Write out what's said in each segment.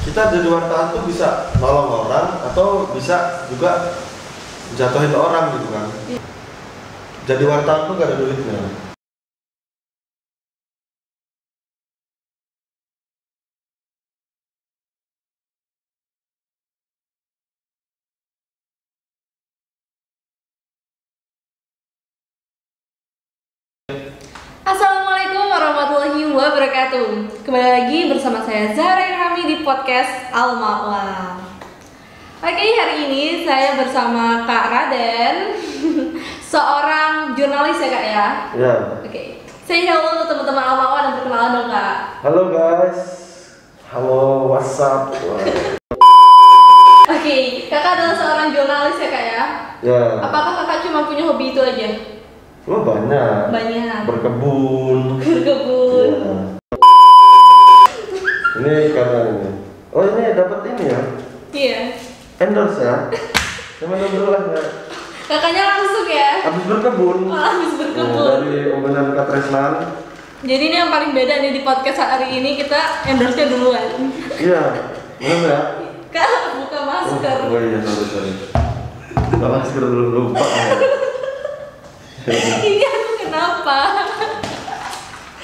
kita jadi wartawan tuh bisa nolong orang atau bisa juga jatuhin orang gitu kan. Jadi wartawan tuh gak ada duitnya. Assalamualaikum warahmatullahi wabarakatuh. Kembali lagi bersama saya Zahra Irhami di podcast Al-Ma'wa. Oke, hari ini saya bersama Kak Raden, seorang jurnalis ya Kak ya? Ya. Oke, saya halo untuk teman-teman Al-Ma'wa dan perkenalan dong Kak. Halo guys. Halo, what's up? Oke, Kakak adalah seorang jurnalis ya Kak ya? Ya. Apakah Kakak cuma punya hobi itu aja? Oh banyak. Banyak. Berkebun. Berkebun. Ya. Ini karena ini. Oh ini dapat ini ya? Iya. Endorse ya? Sama ngobrol ya? Kakaknya langsung ya? Habis berkebun. Oh, habis berkebun. Dari Ombelan Katresnan. Jadi ini yang paling beda nih di podcast hari ini, kita endorse-nya duluan. Iya. Benar ya? Kak, buka masker. Oh iya, sorry. Buka masker dulu lupa. Ini aku kenapa?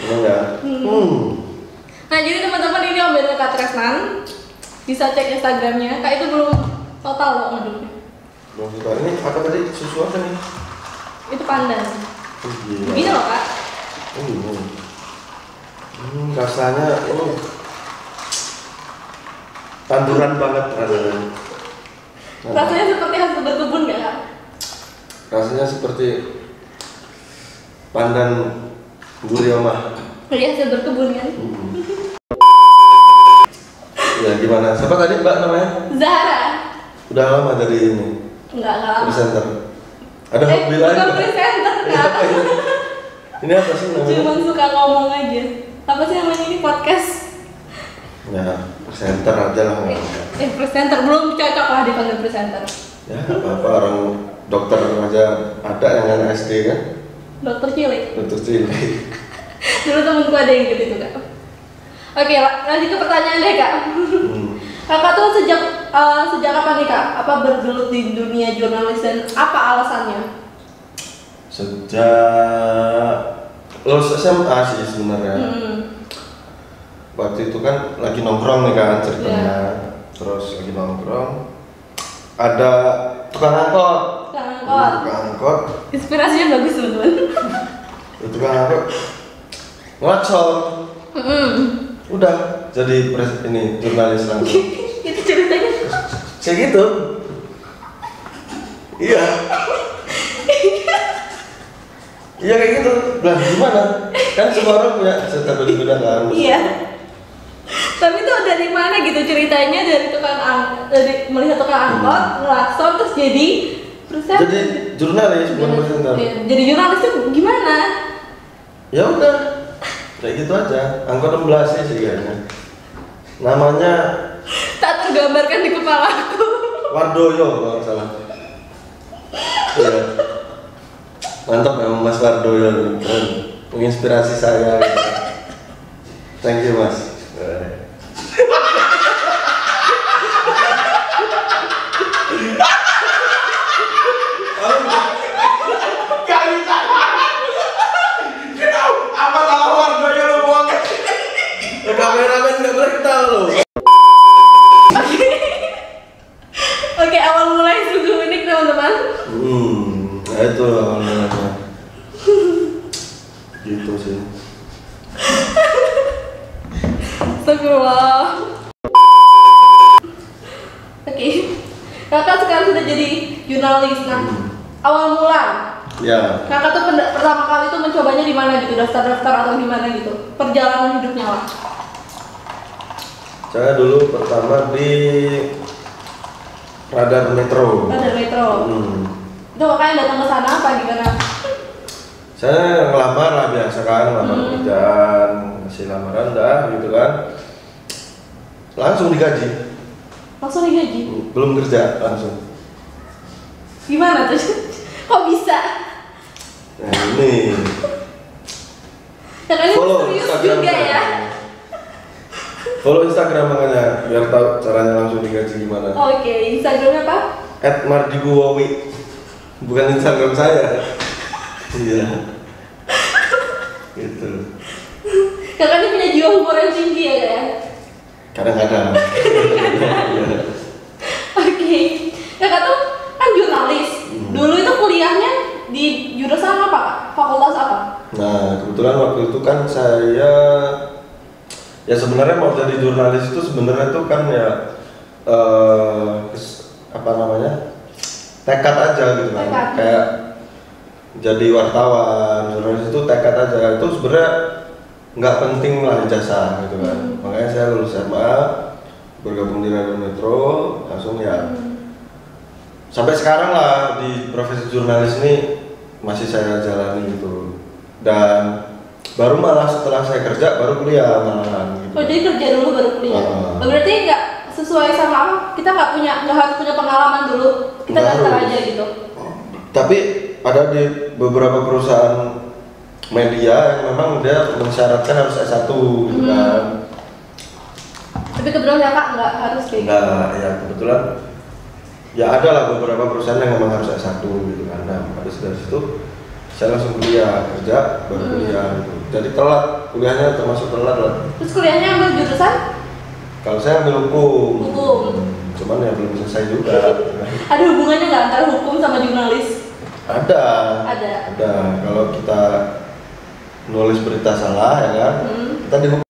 Enggak. Nah, jadi teman-teman ini Om Beda Kak Tresnan. Bisa cek Instagramnya. Kak itu belum total loh ngeduknya. Belum suka. Ini apa tadi? Susu apa nih? Itu pandan. Gila. Begini loh Kak. Rasanya tanduran banget rasanya. Rasanya seperti hasil berkebun nggak Kak? Rasanya seperti pandan guriomah. Dari hasil berkebun kan? Ya gimana? Siapa tadi Mbak namanya? Zahra. Udah lama dari ini Enggak lama. presenter. Ada hobi lain? Bukan nggak? presenter Ini Kak. apa ini? Ini apa sih namanya? Cuman suka ngomong aja. Apa sih namanya ini podcast? Ya presenter aja lah. Presenter belum cocok lah dipanggil presenter. Ya nggak apa-apa, orang dokter aja ada yang anak SD kan? Dokter cilik. Dokter cilik. Dulu temenku ada yang gitu itu Kak. Oke, lanjut ke pertanyaan deh Kak. Kakak tuh sejak kapan nih Kak? Apa bergelut di dunia jurnalis dan apa alasannya? Sejak lulus SMA sih sebenarnya. Waktu itu kan lagi nongkrong nih kan ceritanya. Terus lagi nongkrong ada tukang angkot. Tukang angkot. Inspirasinya bagus teman-teman. Tukang angkot ngelakson. Udah jadi ini jurnalis langsung. Itu ceritanya. Kayak gitu. Iya. Iya kayak gitu. Lah gimana? Kan semua orang punya cerita berbeda kan. Iya. Tapi itu dari mana gitu ceritanya, dari dari melihat tukang angkot, ngelakson terus jadi presenter. Jadi jurnalis bukan presenter. Jadi jurnalis itu gimana? Ya udah. Kayak gitu aja. Angkot 16 sih kayaknya. Namanya Tak tergambarkan di kepalaku. Wardoyo kalau nggak salah. Iya. Mantap memang Mas Wardoyo, keren. Menginspirasi saya. Gitu. Thank you Mas. Gak bisa. Apa salah Wardoyo lo buang? Kameramen nggak boleh ketawa loh. Oke, awal mulai sungguh unik teman-teman. Nah itu awalnya. Gitu sih. Astagfirullah. Oke. Kakak sekarang sudah jadi jurnalis. Nah, awal mula Ya. Kakak tuh pertama kali tuh mencobanya di mana gitu, daftar-daftar atau gimana gitu, perjalanan hidupnya lah. Saya dulu pertama di Radar Metro. Radar Metro. Itu kakaknya datang ke sana apa gimana? Saya ngelamar lah biasa kan, ngelamar kerjaan, ngasih lamaran dah gitu kan. Langsung digaji. Langsung digaji? Belum kerja langsung. Gimana tuh? Kok bisa? Nah ini. Kakaknya Follow serius Instagram juga saya. ya? Follow Instagram makanya biar tahu caranya langsung digaji gimana. Oke, Instagramnya apa? @mardiguwowi. Bukan Instagram saya. Iya. Gitu. Kakak ini punya jiwa humor yang tinggi ya, Kak ya? Kadang-kadang. Iya. Oke, kakak tuh kan jurnalis. Dulu itu kuliahnya di jurusan apa, Kak? Fakultas apa? Nah, kebetulan waktu itu kan saya ya sebenarnya mau jadi jurnalis itu sebenarnya tuh kan ya apa namanya? Tekad aja gitu kan. Tekad. Kayak jadi wartawan, jurnalis itu tekad aja. Itu sebenarnya nggak penting lah ijazah gitu kan. Makanya saya lulus SMA, bergabung di Radio Metro, langsung ya sampai sekarang lah di profesi jurnalis ini masih saya jalani gitu. Dan baru malah setelah saya kerja baru kuliah malahan gitu. Oh, jadi kerja dulu baru kuliah. Oh, berarti nggak sesuai sama apa? Kita nggak harus punya pengalaman dulu. Kita daftar aja gitu. Tapi ada di beberapa perusahaan media yang memang dia mensyaratkan harus S1 gitu kan. Tapi kebetulan kakak nggak harus kayak gitu. Nah, ya kebetulan ya ada lah beberapa perusahaan yang memang harus S1 gitu kan. Nah, pada dari situ saya langsung kuliah, kerja baru kuliah gitu. Jadi telat, kuliahnya termasuk telat lah. Terus kuliahnya ambil jurusan? Kalau saya ambil hukum. Hukum. Cuman ya belum selesai juga. Ada hubungannya nggak antara hukum sama jurnalis? Ada. Ada. Kalau kita nulis berita salah ya kan, kita dihukum.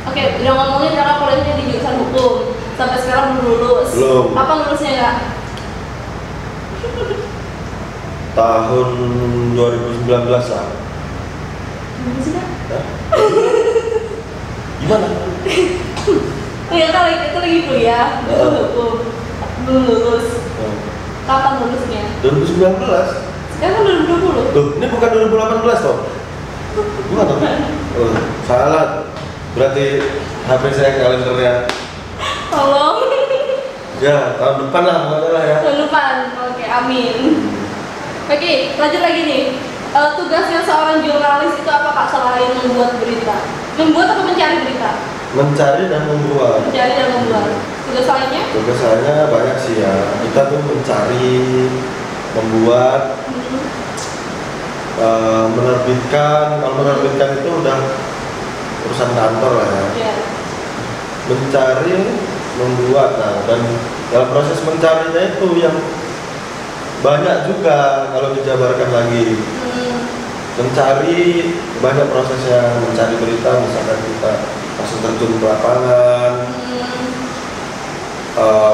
Oke, udah ngomongin kakak kuliahnya di jurusan hukum. Sampai sekarang belum lulus. Belum. Apa lulusnya, Kak? Tahun 2019 lah. Gimana sih, Kak? Hah? Gimana? Oh ya, Kak, itu lagi kuliah, jurusan hukum. Belum lulus. Kapan lulusnya? 2019. Sekarang kan 2020. Loh, ini bukan 2018 toh? Bukan toh? Oh, salah. Berarti HP saya kalendernya. Tolong. Ya, tahun depan lah, pokoknya lah ya. Tahun depan. Oke, amin. Oke, lanjut lagi nih. Tugasnya seorang jurnalis itu apa, Kak, selain membuat berita? Membuat atau mencari berita? Mencari dan membuat. Mencari dan membuat. Tugas lainnya? Tugas saya banyak sih ya. Kita tuh mencari, membuat, menerbitkan. Kalau menerbitkan itu udah urusan kantor lah ya. Iya. Mencari, membuat. Nah, dan dalam proses mencarinya itu yang banyak juga kalau dijabarkan lagi. Mencari banyak prosesnya, mencari berita, misalkan kita langsung terjun ke lapangan,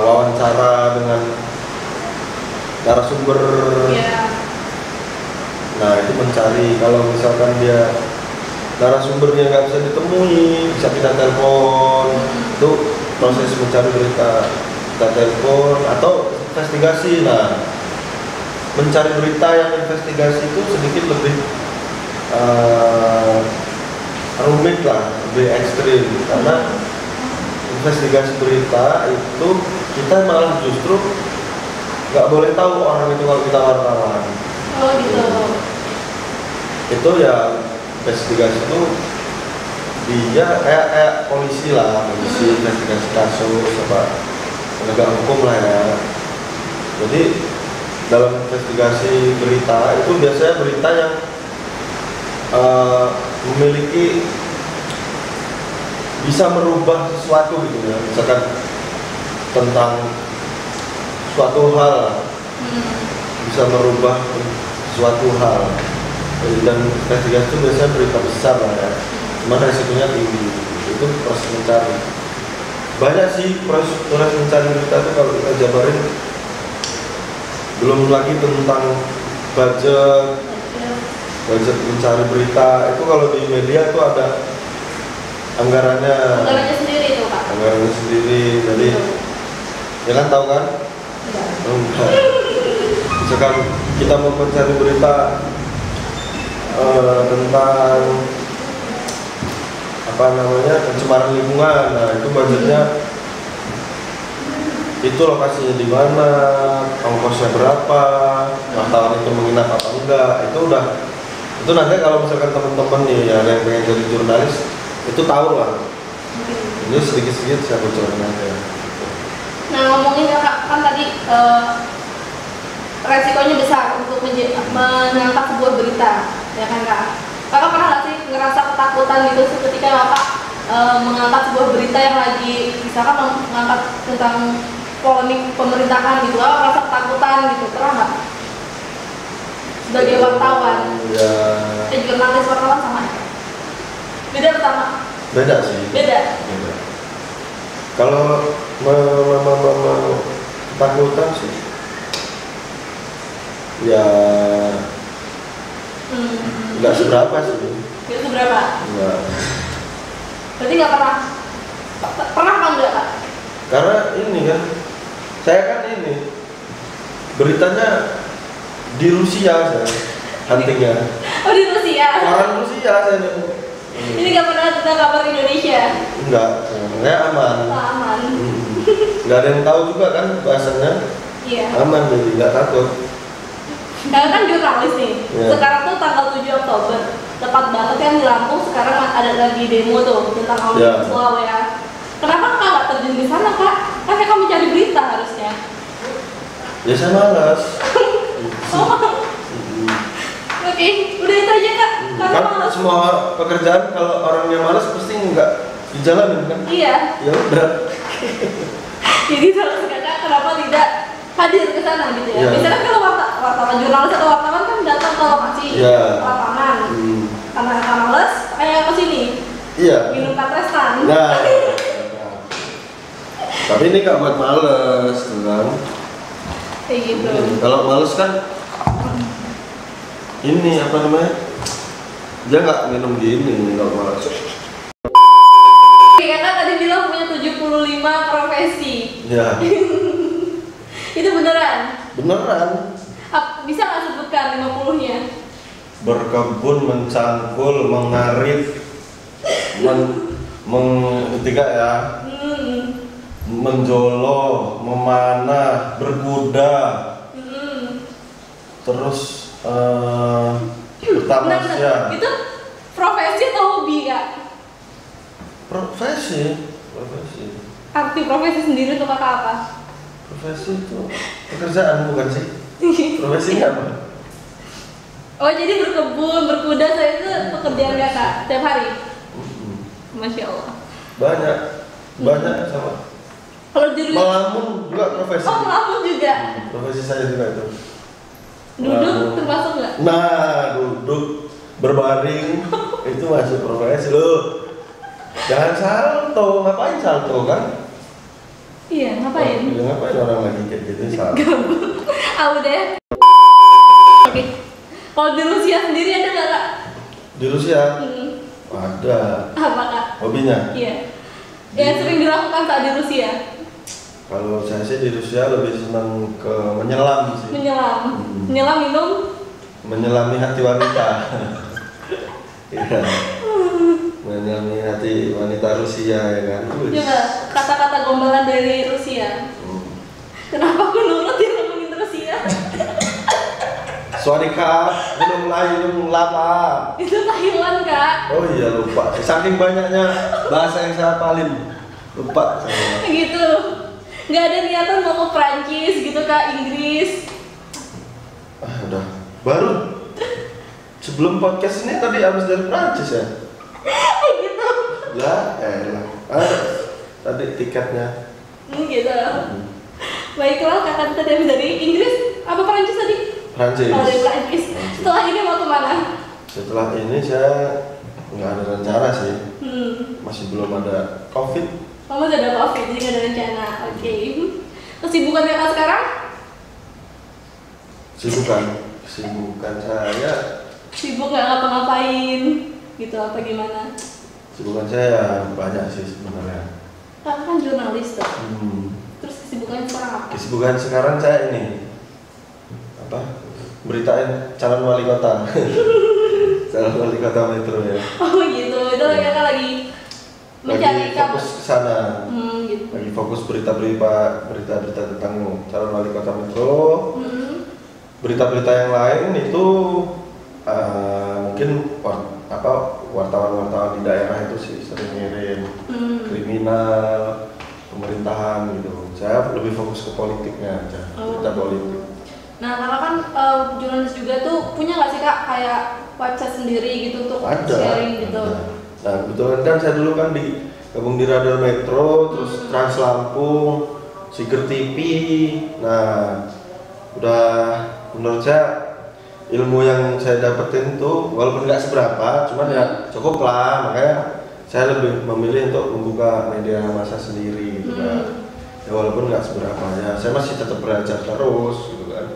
wawancara dengan narasumber. Iya. Nah, itu mencari. Kalau misalkan dia narasumbernya nggak bisa ditemui, bisa kita telepon. Itu proses mencari berita, kita telepon atau investigasi. Nah, mencari berita yang investigasi itu sedikit lebih rumit lah, lebih ekstrim, karena investigasi berita itu kita malah justru nggak boleh tahu orang itu kalau kita wartawan. Oh gitu. Itu ya investigasi itu dia kayak polisi lah, polisi investigasi kasus apa penegak hukum lah ya. Jadi dalam investigasi berita itu biasanya berita yang memiliki bisa merubah sesuatu gitu ya, misalkan tentang suatu hal bisa merubah suatu hal. Dan investigasi itu biasanya berita besar lah ya, cuman resikonya tinggi. Itu proses mencari. Banyak sih proses mencari berita itu kalau kita jabarin. Belum lagi tentang budget mencari berita. Itu kalau di media itu ada anggarannya sendiri itu, Kak. Anggarannya sendiri. Jadi ya kan, tahu kan? Enggak. Misalkan kita mau mencari berita tentang apa namanya pencemaran lingkungan, nah itu budgetnya itu lokasinya di mana, ongkosnya berapa, wartawan itu menginap apa enggak, itu nanti kalau misalkan teman-teman nih yang pengen jadi jurnalis itu tahu lah, Ini sedikit-sedikit saya bocorin aja. Nah ngomongin kakak kan tadi resikonya besar untuk mengangkat sebuah berita, ya kan kak? Kakak pernah nggak sih ngerasa ketakutan gitu ketika kakak mengangkat sebuah berita yang lagi misalkan mengangkat tentang polemik pemerintahan gitu, kakak merasa ketakutan gitu, pernah nggak? Sebagai wartawan, Ya. jurnalis wartawan sama ya? Beda pertama? Beda sih. Beda. Kalau ketakutan sih, ya nggak seberapa sih. Itu berapa? Nggak. Berarti nggak pernah? Pernah apa enggak kak? Karena ini kan, saya kan ini beritanya di Rusia saya huntingnya. Oh di Rusia? Orang Rusia saya nih. Ini nggak pernah tentang kabar Indonesia? Enggak, saya aman. Oh, aman. Nggak ada yang tahu juga kan bahasanya. Iya. Aman jadi nggak takut. Kakak kan jurnalis nih. Iya. Sekarang tuh tanggal 7 Oktober. Tepat banget kan di Lampung sekarang ada lagi demo tuh tentang Iya. Omnibus Law ya. Kenapa kakak nggak terjun di sana kak? Kan kakak mencari berita harusnya. Ya saya malas. Oke, udah itu aja kak. Karena Kan malas. semua pekerjaan kalau orangnya malas pasti nggak dijalanin kan? Iya. Ya udah. Jadi salah kakak kenapa tidak hadir ke sana gitu ya? Iya. Misalnya kalau wartawan jurnalis atau wartawan kan datang ke lokasi Iya. lapangan. Karena kakak males, kayak ke sini Iya. minum katresan. Nah. Tapi ini nggak buat males, tuh kan? Kayak gitu. Kalau males kan ini apa namanya? Dia nggak minum gini kalau males. Oke, kakak tadi bilang punya 75 profesi. Ya, Itu beneran? beneran. Bisa nggak sebutkan 50-nya? Berkebun, mencangkul, mengarit, ketiga ya, menjolo, memanah, berkuda, terus bertamasya. Itu profesi atau hobi kak? Profesi. Arti profesi sendiri untuk kakak apa? Profesi itu pekerjaan bukan sih? Profesinya apa? Oh jadi berkebun, berkuda saya itu pekerjaan kakak tiap hari? Masya Allah. Banyak sama. Kalau di rumah Melamun juga profesi. oh melamun juga. Profesi saya juga itu. Duduk Melamun. termasuk nggak? Nah, duduk berbaring itu masuk profesi loh. Jangan salto, ngapain salto kan? Iya ngapain? Ya, ngapain orang lagi kayak gitu salto? Ah udah. Oke. Kalau di Rusia sendiri ada nggak kak? Di Rusia Hmm. ada Apa kak? hobinya. Iya. Yang sering dilakukan saat di Rusia? Kalau saya sih di Rusia lebih senang ke menyelam sih. Menyelam. Menyelam minum? Menyelami hati wanita. Iya. Menyelami hati wanita Rusia ya kan. Wih. Coba kata-kata gombalan dari Rusia. Kenapa aku nurut yang ngomongin Rusia? Swadika, belum lama. Itu Thailand kak. Oh iya lupa. Saking banyaknya bahasa yang saya hafalin, lupa saya. Gitu. Nggak ada niatan mau ke Prancis gitu kak, Inggris. Udah. Baru sebelum podcast ini tadi habis dari Prancis ya. Gitu. Lah, ada tadi tiketnya. Gitu. Baiklah kakak tadi habis dari Inggris apa Prancis tadi? Prancis. Oh dari Prancis. Setelah ini mau kemana? Setelah ini saya nggak ada rencana sih. Masih belum ada COVID. Kamu sudah ada COVID jadi nggak ada rencana. Oke. Kesibukan kakak sekarang? Sibukan saya. Sibuk nggak ngapa-ngapain? Gitu apa gimana? Sibukan saya banyak sih sebenarnya. Kakak kan jurnalis tuh. Terus kesibukannya sekarang apa? Kesibukan sekarang saya ini apa? Beritain calon wali kota. Calon wali kota Metro ya. Oh gitu. Itu kakak lagi mencari Lagi fokus ke sana. Gitu. Lagi fokus berita-berita tentang calon wali kota Metro. Berita-berita yang lain itu mungkin wartawan-wartawan di daerah itu sih sering ngirim kriminal, pemerintahan gitu. Saya lebih fokus ke politiknya aja, berita politik. Nah, kakak kan jurnalis juga tuh punya nggak sih kak kayak website sendiri gitu untuk sharing gitu? Nah kebetulan kan saya dulu kan gabung di Radio Metro, terus Trans Lampung, Siger TV. Nah udah menurut saya ilmu yang saya dapetin tuh walaupun nggak seberapa, cuman ya cukup lah, makanya saya lebih memilih untuk membuka media massa sendiri gitu kan. Ya walaupun nggak seberapa ya, saya masih tetap belajar terus gitu kan.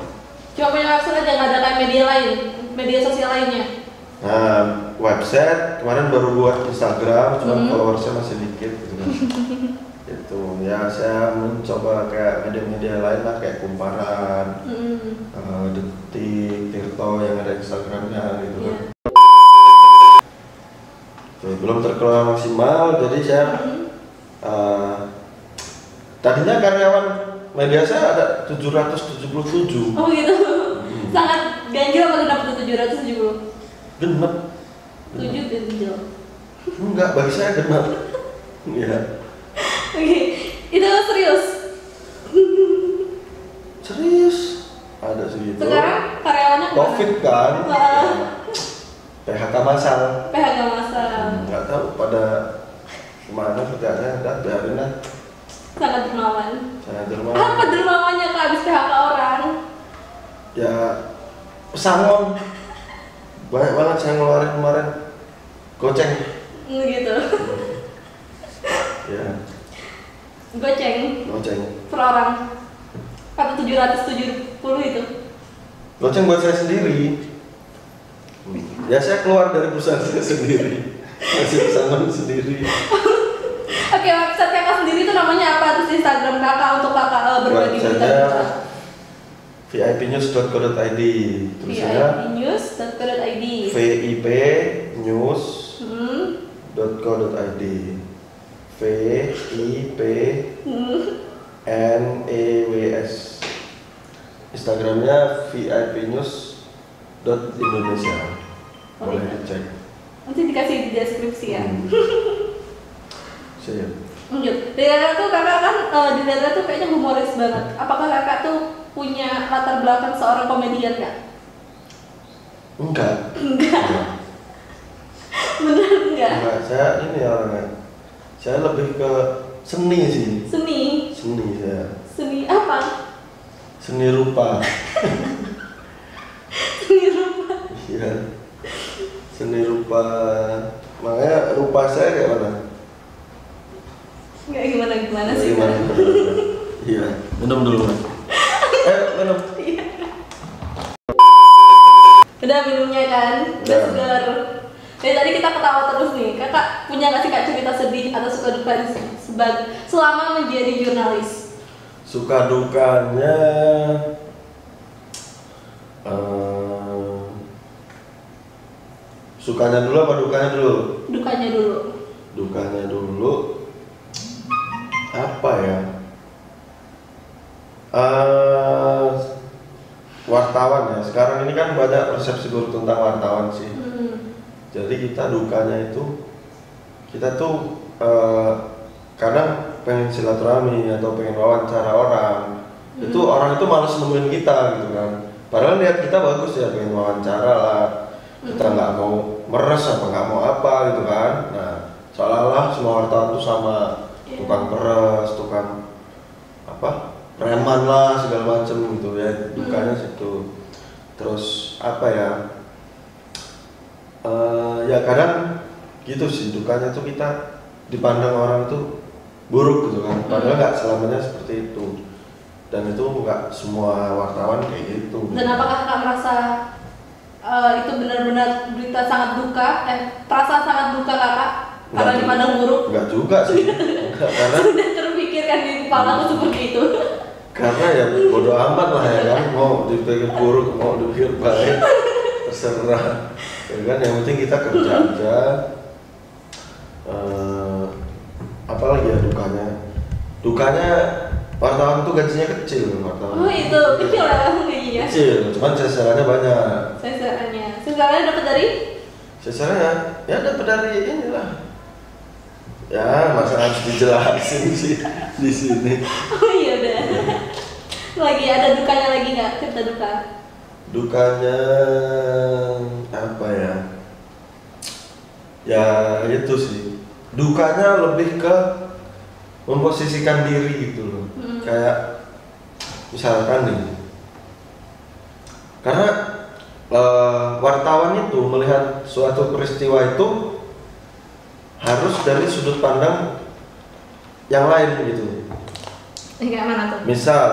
Cuma punya website aja, nggak ada kayak media lain, media sosial lainnya? Nah website kemarin baru buat Instagram, cuman followersnya masih dikit gitu kan. Itu ya saya mencoba kayak media-media lain lah kayak Kumparan, Detik, Tirto yang ada Instagramnya gitu kan. Belum terkelola maksimal, jadi saya tadinya karyawan media saya ada 777. Oh gitu. Sangat ganjil apa genap tuh 770? Genap. 7 ganjil. Enggak, bagi saya genap. Iya. Oke, itu serius. Serius? Ada segitu. Sekarang karyawannya kemana? Covid kan? PHK massal. PHK massal. Nggak tahu pada kemana kerjanya, udah biarin lah. Sangat dermawan. Sangat dermawan. Apa dermawannya kak habis PHK orang? Ya pesangon. Banyak banget saya ngeluarin kemarin. Goceng. Gitu. Ya. Goceng per orang. Kata 770 itu. Goceng buat saya sendiri. Ya saya keluar dari perusahaan saya sendiri. Masih pesangon sendiri. Oke, website kakak sendiri itu namanya apa? Terus Instagram kakak untuk kakak berbagi berita. vipnews.co.id. Tulisannya vipnews.co.id. vipnews.co.id. VIPNEWS. Instagramnya vipnews.indonesia. Boleh dicek. Nanti dikasih di deskripsi ya. Siap. Lanjut. Dari kakak tuh kakak kan di daerah tuh kayaknya humoris banget. Apakah kakak tuh punya latar belakang seorang komedian kak? Enggak. Bener enggak? Enggak, saya ini orangnya. Saya lebih ke seni sih. Seni saya. Seni apa? Seni rupa. Seni rupa. Iya. Seni rupa. Makanya rupa saya kayak mana? Enggak gimana sih? Gimana? Iya. Minum dulu. Minum. Udah minumnya kan? Udah segar. Dari tadi kita ketawa terus nih. Kakak punya nggak sih kak cerita sedih atau suka duka selama menjadi jurnalis? Suka dukanya sukanya dulu apa dukanya dulu? Dukanya dulu. Dukanya dulu apa ya? Wartawan ya. Sekarang ini kan banyak persepsi buruk tentang wartawan sih. Jadi kita dukanya itu kita tuh kadang pengen silaturahmi atau pengen wawancara orang. Itu orang itu malas nemuin kita gitu kan. Padahal lihat kita bagus ya, pengen wawancara lah. Kita nggak mau meres apa nggak mau apa gitu kan. Nah, seolah-olah semua wartawan itu sama, tukang peres, tukang apa, preman lah segala macem gitu ya. Dukanya situ. Terus apa ya? Ya kadang gitu sih, dukanya tuh kita dipandang orang tuh buruk gitu kan. Padahal nggak selamanya seperti itu. Dan itu nggak semua wartawan kayak gitu. Dan apakah kakak merasa itu benar-benar berita sangat duka, perasaan sangat duka kakak karena dipandang buruk? Enggak juga sih. Enggak, karena sudah terpikirkan di kepala aku seperti itu. Karena ya bodo amat lah ya kan, mau dipikir buruk mau dipikir baik terserah. Ya kan yang penting kita kerja aja. Apalagi ya dukanya? Dukanya wartawan tuh gajinya kecil wartawan. Oh itu kecil ya gajinya? Kecil, cuman sasarannya banyak. Sasarannya dapat dari? Sasarannya ya dapat dari inilah Ya, masa harus dijelasin sih di sini. Oh iya udah. Lagi ada dukanya lagi nggak? Cerita duka. Dukanya apa ya? Ya itu sih. Dukanya lebih ke memposisikan diri gitu loh. Kayak misalkan nih, karena wartawan itu melihat suatu peristiwa itu harus dari sudut pandang yang lain gitu. Kayak mana tuh? Misal,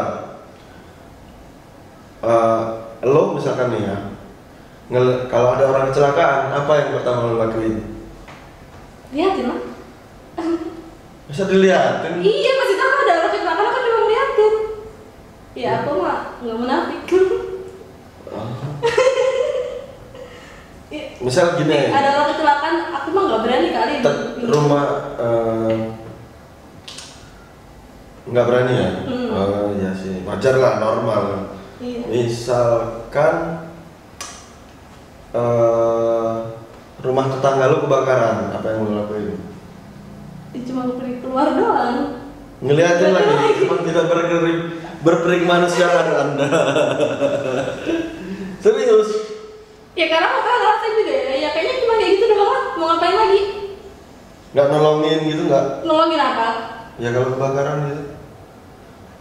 lo misalkan nih ya, kalau ada orang kecelakaan, apa yang pertama lo lakuin? Lihatin lah. Bisa dilihatin. Iya masih tahu ada orang kecelakaan kan cuma ngeliatin. Ya aku mah nggak munafik. Misal gini, Ada orang kecelakaan, aku mah nggak berani kali. rumah nggak berani ya? Iya sih, wajar lah, normal. Iya. Misalkan rumah tetangga lu kebakaran, apa yang lu lakuin? Cuma pergi keluar doang. Ngeliatin lagi, cuma tidak berperik manusiaan Anda. Serius? Ya karena aku kan ngerasain juga ya kayaknya cuma kayak gitu doang lah. Mau ngapain lagi? Nggak nolongin gitu nggak? Nolongin apa? Ya kalau kebakaran gitu.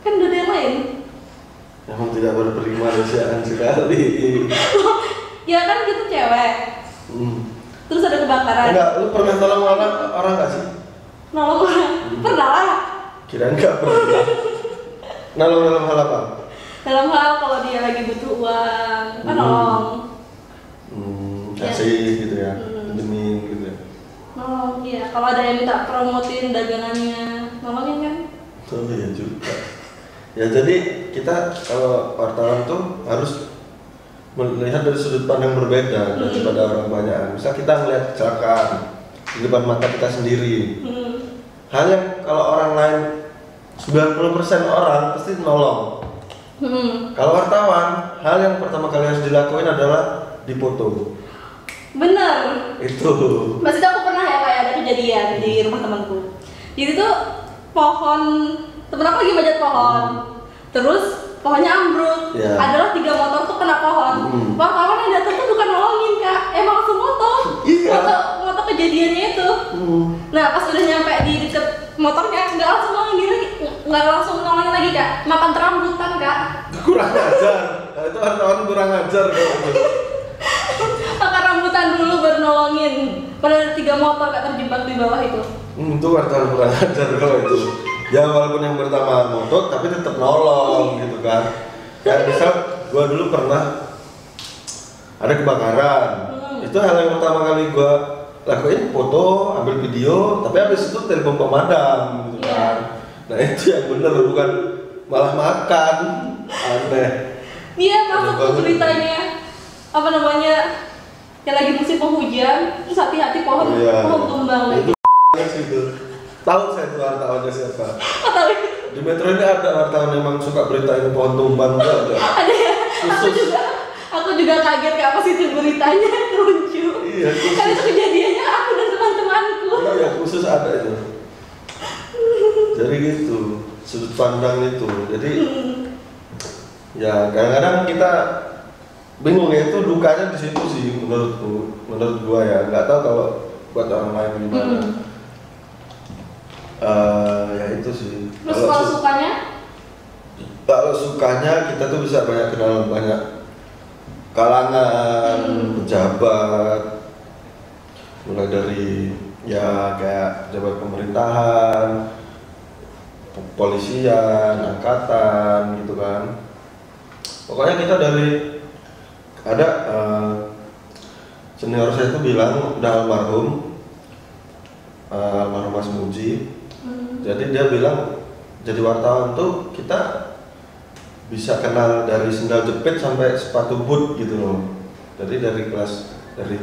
Kan udah ada yang lain. Emang tidak berperik manusiaan sekali. Ya kan kita cewek. Terus ada kebakaran. Enggak, lu pernah nolong orang nggak sih? Nolong orang. Pernah lah. Kirain nggak pernah. Nolong dalam hal apa? Dalam hal kalau dia lagi butuh uang, kan nolong. Kasih gitu ya, pinjemin gitu ya. Nolong, iya. Kalau ada yang minta promotin dagangannya, nolongin kan? Oh iya juga. Ya jadi kita kalau wartawan tuh harus melihat dari sudut pandang berbeda daripada orang banyak. Misal kita melihat kecelakaan di depan mata kita sendiri. Hal yang kalau orang lain 90% orang pasti nolong. Kalau wartawan, hal yang pertama kali harus dilakuin adalah dipoto. Bener. Itu. Maksudnya aku pernah ya kayak ada kejadian di rumah temanku. Jadi tuh pohon, temen aku lagi manjat pohon. Terus pohonnya ambruk. Yeah. Adalah 3 motor tuh kena pohon. Wartawan yang datang tuh bukan nolongin kak, emang langsung moto. Iya. Moto kejadiannya itu. Nah pas udah nyampe di deket motornya nggak langsung nolongin lagi, nggak langsung nolongin lagi kak, makan rambutan kak. Kurang ajar. Nah, itu wartawan kurang ajar kalau itu. Makan rambutan dulu baru nolongin. Padahal ada 3 motor kak terjebak di bawah itu. Itu wartawan kurang ajar kalau itu. Ya walaupun yang pertama motot tapi tetap nolong gitu kan. Kayak misal gua dulu pernah ada kebakaran. Itu hal yang pertama kali gua lakuin foto, ambil video, tapi habis itu telepon pemadam gitu kan. Nah itu yang bener, bukan malah makan. Aneh. Iya masuk tuh beritanya apa namanya yang lagi musim penghujan terus hati-hati pohon tumbang lagi. Itu tahu saya tuh wartawannya siapa. Tahu. Di Metro ini ada wartawan yang memang suka beritain pohon tumbang juga ada. Ada ya. Aku juga kaget kak pas itu beritanya lucu. Iya. Kan itu kejadiannya aku dan teman-temanku. Iya khusus ada itu. Jadi gitu sudut pandang itu. Jadi ya kadang-kadang kita bingung ya, itu dukanya di situ sih menurut gua ya. Nggak tahu kalau buat orang lain gimana. Ya itu sih. Terus kalau sukanya? Kalau sukanya kita tuh bisa banyak kenal banyak kalangan, pejabat, mulai dari ya kayak pejabat pemerintahan, polisian, angkatan gitu kan. Pokoknya kita dari ada senior saya tuh bilang udah almarhum Mas Muji. Jadi dia bilang jadi wartawan tuh kita bisa kenal dari sendal jepit sampai sepatu boot gitu loh. Jadi dari kelas dari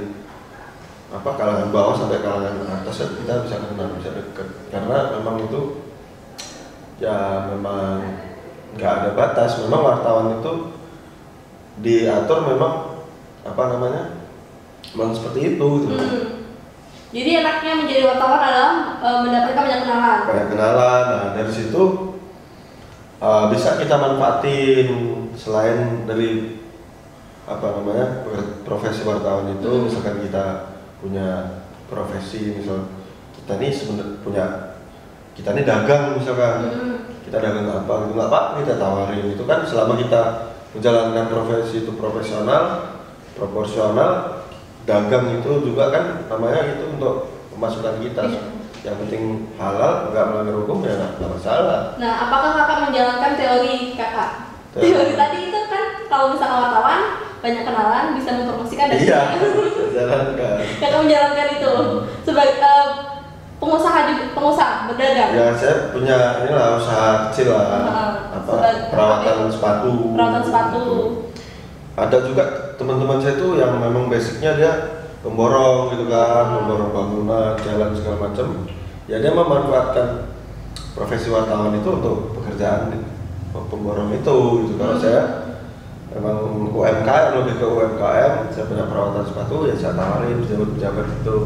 kalangan bawah sampai kalangan atas kita bisa kenal, bisa deket. Karena memang itu ya memang nggak ada batas. Memang wartawan itu diatur memang memang seperti itu gitu. Jadi enaknya menjadi wartawan adalah mendapatkan banyak kenalan. Banyak kenalan. Nah dari situ bisa kita manfaatin selain dari profesi wartawan itu. Misalkan kita punya profesi, misal kita ini kita ini dagang misalkan, kita dagang apa gitu, nggak apa kita tawarin itu kan, selama kita menjalankan profesi itu proporsional, dagang itu juga kan namanya itu untuk pemasukan kita. Yang penting halal, nggak melanggar hukum ya nggak masalah. Nah, apakah kakak menjalankan teori kakak? Teori tadi itu kan kalau misalnya wartawan banyak kenalan bisa mempromosikan dan iya, jalankan. kakak menjalankan itu sebagai pengusaha berdagang. Ya saya punya inilah usaha kecil lah, perawatan sepatu. Gitu. Ada juga teman-teman saya tuh yang memang basicnya dia pemborong gitu kan, pemborong bangunan, jalan segala macam. Ya dia memanfaatkan profesi wartawan itu untuk pekerjaan pemborong itu gitu. Kalau saya memang UMKM, lebih ke UMKM, saya punya perawatan sepatu ya saya tawarin pejabat-pejabat itu.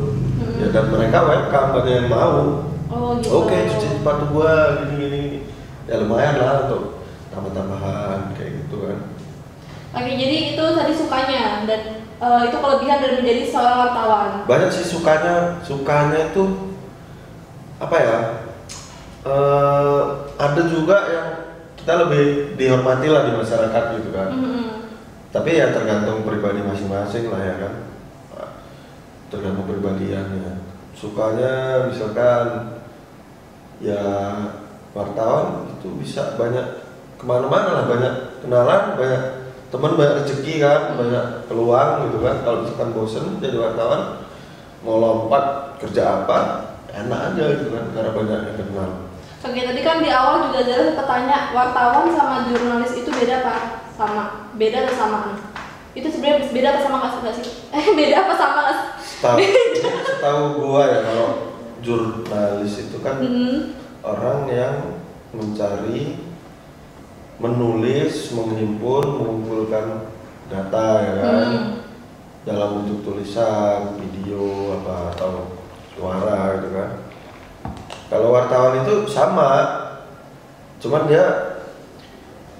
Ya dan mereka welcome, banyak yang mau. Oh gitu. Oke, cuci sepatu gua gini. Ya lumayan lah untuk tambah-tambahan kayak gitu kan. Oke, jadi itu tadi sukanya dan itu kelebihan dari menjadi seorang wartawan. Banyak sih sukanya itu apa ya? Ada juga yang kita lebih dihormati lah di masyarakat gitu kan. Tapi ya tergantung pribadi masing-masing lah ya kan. Tergantung pribadiannya. Sukanya misalkan ya wartawan itu bisa banyak kemana-mana lah, banyak kenalan, banyak teman, banyak rezeki kan, banyak peluang gitu kan. Kalau misalkan bosen jadi wartawan, mau lompat kerja apa, enak aja gitu kan, karena banyak yang kenal. Oke, tadi kan di awal juga Zara sempat tanya wartawan sama jurnalis itu beda apa? Sama? Beda atau sama? Itu sebenarnya beda apa sama nggak sih? Beda apa sama nggak sih? Setahu gua ya, kalau jurnalis itu kan orang yang mencari, menulis, menghimpun, mengumpulkan data ya kan, dalam bentuk tulisan, video apa atau suara gitu kan. Kalau wartawan itu sama, cuman dia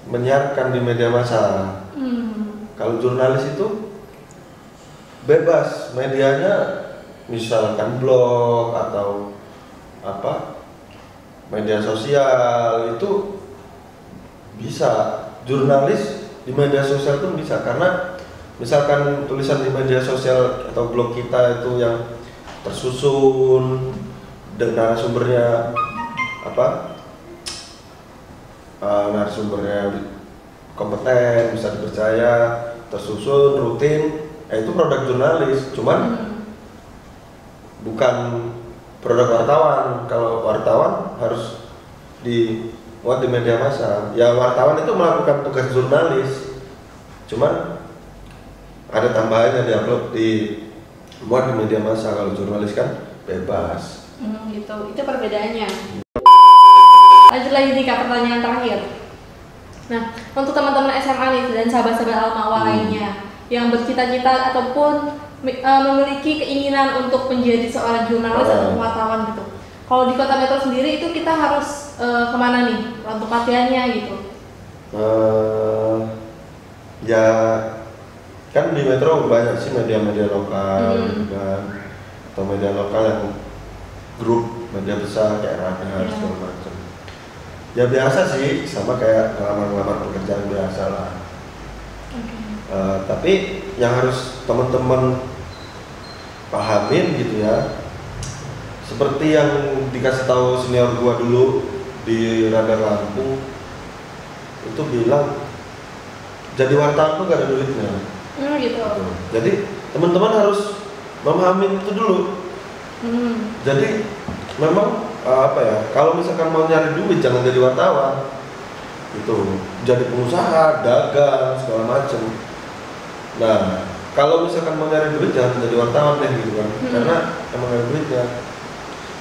menyiarkan di media massa. Kalau jurnalis itu bebas, medianya misalkan blog atau apa, media sosial itu bisa. Jurnalis di media sosial pun bisa, karena misalkan tulisan di media sosial atau blog kita itu yang tersusun dan narasumbernya narasumbernya kompeten, bisa dipercaya, tersusun, rutin, itu produk jurnalis. Cuman bukan produk wartawan. Kalau wartawan harus dimuat di media massa. Ya wartawan itu melakukan tugas jurnalis, cuman ada tambahannya, diupload muat di media massa. Kalau jurnalis kan bebas. Gitu, itu perbedaannya. Lanjut lagi nih Kak, pertanyaan terakhir. Nah, untuk teman-teman SMA nih dan sahabat-sahabat Almawa lainnya yang bercita-cita ataupun memiliki keinginan untuk menjadi seorang jurnalis atau wartawan gitu. Kalau di Kota Metro sendiri itu kita harus kemana nih untuk latihannya gitu? Ya kan di Metro banyak sih media-media lokal gitu kan, atau media lokal yang grup media besar kayak Radar segala macam. Ya biasa sih, sama kayak ngelamar pekerjaan biasa lah. Tapi yang harus teman-teman pahamin gitu ya, seperti yang dikasih tahu senior gua dulu di Radar Lampung, itu bilang jadi wartawan tuh gak ada duitnya. Gitu. Jadi teman-teman harus memahami itu dulu. Jadi memang kalau misalkan mau nyari duit jangan jadi wartawan, itu jadi pengusaha, dagang segala macem. Nah kalau misalkan mau nyari duit jangan jadi wartawan deh gitu kan, karena emang ada duitnya.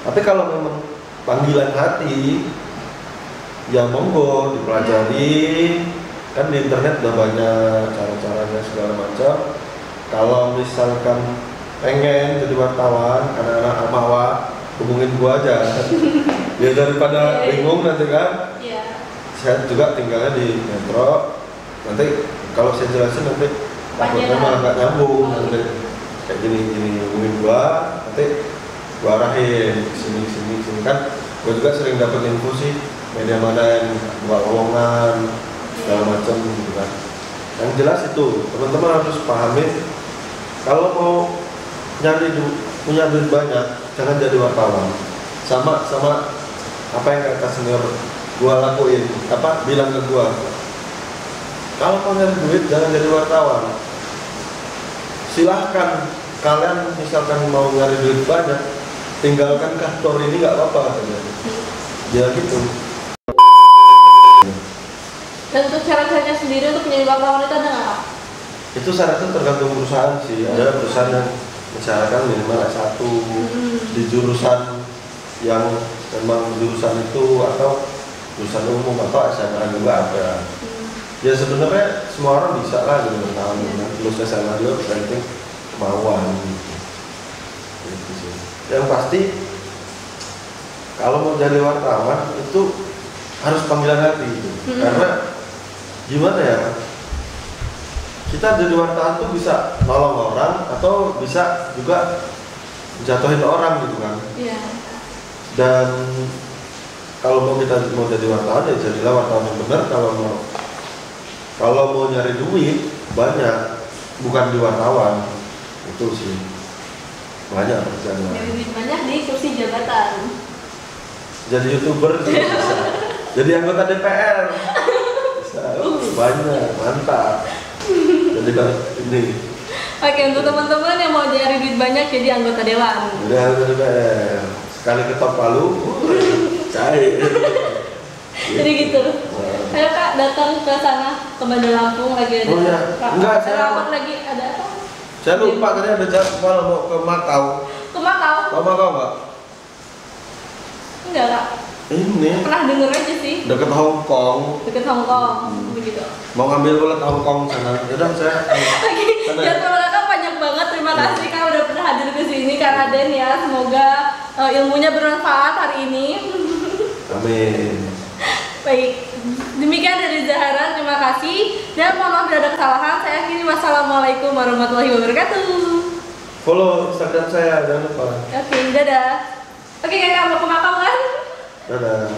Tapi kalau memang panggilan hati, ya monggo dipelajari. Kan di internet udah banyak cara-caranya segala macam. Kalau misalkan pengen jadi wartawan, anak-anak Amawa hubungin gua aja. Ya daripada bingung nanti kan. Iya. Saya juga tinggalnya di Metro. Nanti kalau saya jelasin nanti takutnya malah nggak nyambung nanti kayak gini hubungin gua, nanti gua arahin sini kan. Gua juga sering dapat info sih media mana yang buat lowongan segala macam gitu kan. Yang jelas itu teman-teman harus pahami kalau mau punya duit banyak jangan jadi wartawan. Sama apa yang kata senior gua lakuin, bilang ke gua, kalau mau nyari duit jangan jadi wartawan. Silahkan kalian misalkan mau nyari duit banyak, tinggalkan kantor ini nggak apa-apa katanya. Ya gitu. Dan untuk syarat-syaratnya sendiri untuk menjadi wartawan itu ada nggak? Itu syaratnya tergantung perusahaan sih. Ada perusahaan yang mensyaratkan minimal S1 di jurusan yang memang jurusan itu atau jurusan umum atau SMA juga ada. Ya sebenarnya semua orang bisa lah jadi wartawan. Lulus SMA juga penting kemauan gitu. Gitu sih. Yang pasti kalau mau jadi wartawan itu harus panggilan hati gitu. Karena gimana ya, kita jadi wartawan tuh bisa nolong orang atau bisa juga jatuhin orang gitu kan. Iya. Dan kalau kita mau jadi wartawan ya jadilah wartawan yang benar. Kalau mau nyari duit banyak, bukan di wartawan. Itu sih banyak kerjaan. Nyari duit banyak di kursi jabatan. Jadi YouTuber juga bisa. Jadi anggota DPR bisa. Banyak, mantap. Jadi ini. Oke, untuk teman-teman yang mau nyari duit banyak jadi anggota dewan. Jadi anggota DPR. Sekali ketok palu, cair. Jadi gitu. Saya Kak datang ke sana ke Bandar Lampung lagi ada. Oh ya, enggak saya. Rapat lagi ada apa? Saya lupa tadi ada jadwal mau ke Makau. Ke Makau? Tahu Makau nggak? Enggak Kak. Ini Pernah denger aja sih. dekat Hong Kong. Deket Hong Kong, begitu. Mau ngambil ulat Hong Kong sana. Yaudah saya. Oke, jadwal Kakak panjang banget. Terima kasih Kak udah pernah hadir ke sini Kak Raden ya. Semoga ilmunya bermanfaat hari ini. Amin. Baik, demikian dari Zahara. Terima kasih. Dan mohon maaf bila ada kesalahan. Saya akhiri. Wassalamualaikum warahmatullahi wabarakatuh. Follow Instagram saya jangan lupa. Oke, dadah. Oke Kakak mau ke Makau kan? Dadah.